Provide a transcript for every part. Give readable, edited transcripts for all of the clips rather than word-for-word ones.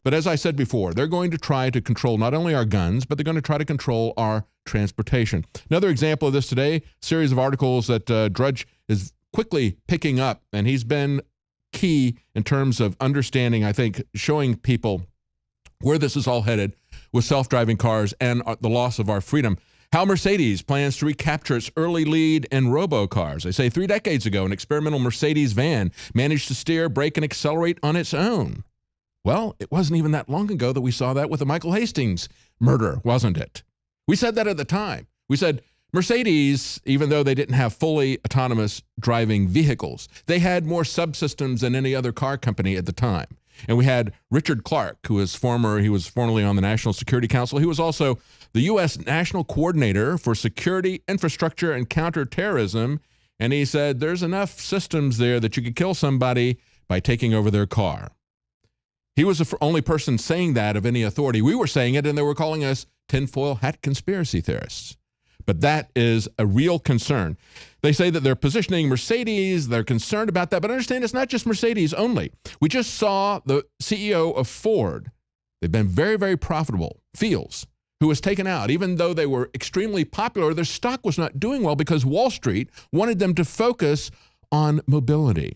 But as I said before, they're going to try to control not only our guns, but they're going to try to control our transportation. Another example of this today, series of articles that Drudge is quickly picking up, and he's been key in terms of understanding, I think, showing people where this is all headed with self-driving cars and the loss of our freedom. How Mercedes plans to recapture its early lead in robocars. They say 3 decades ago, an experimental Mercedes van managed to steer, brake, and accelerate on its own. Well, it wasn't even that long ago that we saw that with the Michael Hastings murder, wasn't it? We said that at the time. We said Mercedes, even though they didn't have fully autonomous driving vehicles, they had more subsystems than any other car company at the time. And we had Richard Clark, he was formerly on the National Security Council. He was also the U.S. National Coordinator for Security, Infrastructure, and Counterterrorism. And he said there's enough systems there that you could kill somebody by taking over their car. He was the only person saying that of any authority. We were saying it, and they were calling us tinfoil hat conspiracy theorists. But that is a real concern. They say that they're positioning Mercedes, they're concerned about that, but understand it's not just Mercedes only. We just saw the CEO of Ford. They've been very, very profitable, Fields, who was taken out. Even though they were extremely popular, their stock was not doing well because Wall Street wanted them to focus on mobility,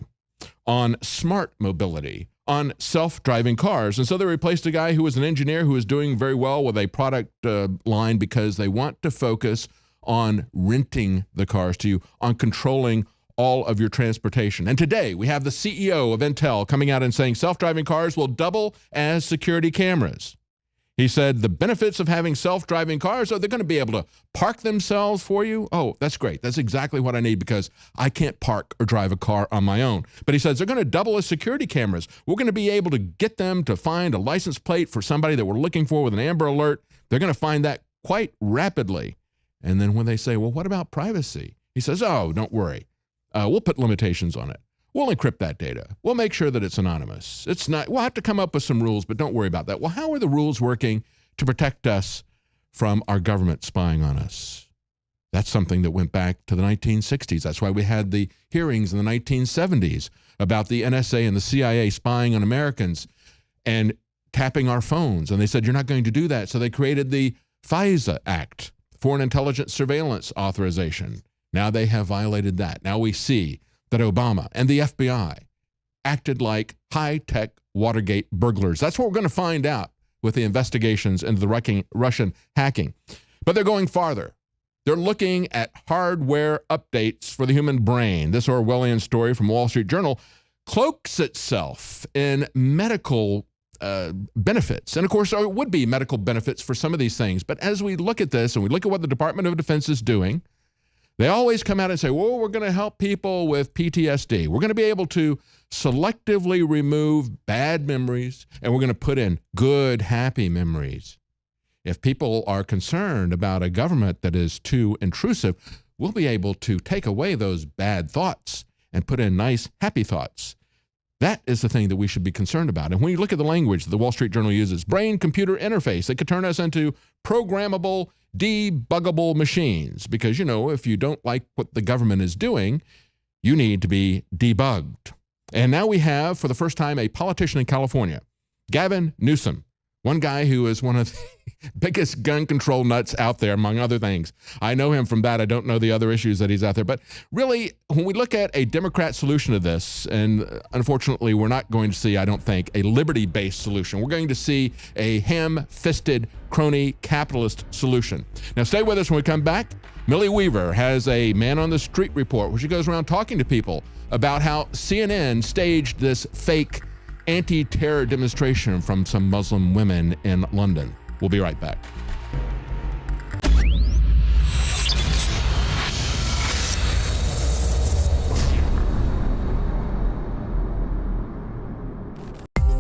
on smart mobility, on self-driving cars. And so they replaced a guy who was an engineer who was doing very well with a product line because they want to focus on renting the cars to you, on controlling all of your transportation. And today we have the CEO of Intel coming out and saying self-driving cars will double as security cameras. He said the benefits of having self-driving cars are they're going to be able to park themselves for you. Oh, that's great. That's exactly what I need because I can't park or drive a car on my own. But he says they're going to double as security cameras. We're going to be able to get them to find a license plate for somebody that we're looking for with an Amber Alert. They're going to find that quite rapidly. And then when they say, well, what about privacy? He says, oh, don't worry. We'll put limitations on it. We'll encrypt that data. We'll make sure that it's anonymous. It's not, we'll have to come up with some rules, but don't worry about that. Well, how are the rules working to protect us from our government spying on us? That's something that went back to the 1960s. That's why we had the hearings in the 1970s about the NSA and the CIA spying on Americans and tapping our phones. And they said, you're not going to do that. So they created the FISA Act, Foreign Intelligence Surveillance Authorization. Now they have violated that. Now we see that Obama and the FBI acted like high-tech Watergate burglars. That's what we're going to find out with the investigations into the Russian hacking. But they're going farther. They're looking at hardware updates for the human brain. This Orwellian story from Wall Street Journal cloaks itself in medical benefits. And of course, there would be medical benefits for some of these things. But as we look at this and we look at what the Department of Defense is doing, they always come out and say, well, we're going to help people with PTSD. We're going to be able to selectively remove bad memories, and we're going to put in good, happy memories. If people are concerned about a government that is too intrusive, we'll be able to take away those bad thoughts and put in nice, happy thoughts. That is the thing that we should be concerned about. And when you look at the language that the Wall Street Journal uses, brain-computer interface, it could turn us into programmable, debuggable machines. Because, you know, if you don't like what the government is doing, you need to be debugged. And now we have, for the first time, a politician in California, Gavin Newsom, one guy who is one of the biggest gun control nuts out there, among other things. I know him from that. I don't know the other issues that he's out there. But really, when we look at a Democrat solution to this, and unfortunately, we're not going to see, I don't think, a liberty-based solution. We're going to see a ham-fisted, crony, capitalist solution. Now, stay with us when we come back. Millie Weaver has a Man on the Street report where she goes around talking to people about how CNN staged this fake anti-terror demonstration from some Muslim women in London. We'll be right back.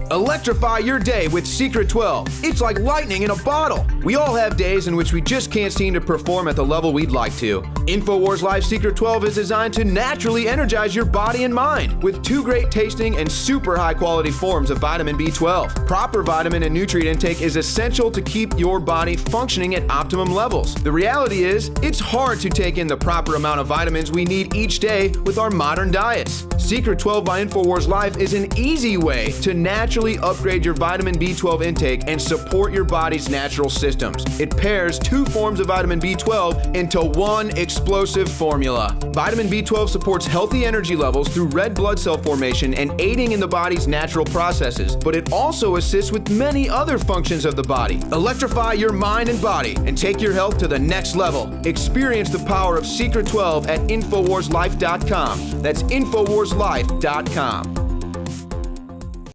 Electrify your day with Secret 12. It's like lightning in a bottle. We all have days in which we just can't seem to perform at the level we'd like to. InfoWars Life Secret 12 is designed to naturally energize your body and mind with 2 great tasting and super high quality forms of vitamin B12. Proper vitamin and nutrient intake is essential to keep your body functioning at optimum levels. The reality is, it's hard to take in the proper amount of vitamins we need each day with our modern diets. Secret 12 by InfoWars Life is an easy way to naturally naturally upgrade your vitamin B12 intake and support your body's natural systems. It pairs 2 forms of vitamin B12 into one explosive formula. Vitamin B12 supports healthy energy levels through red blood cell formation and aiding in the body's natural processes, but it also assists with many other functions of the body. Electrify your mind and body and take your health to the next level. Experience the power of Secret 12 at InfoWarsLife.com. That's InfoWarsLife.com.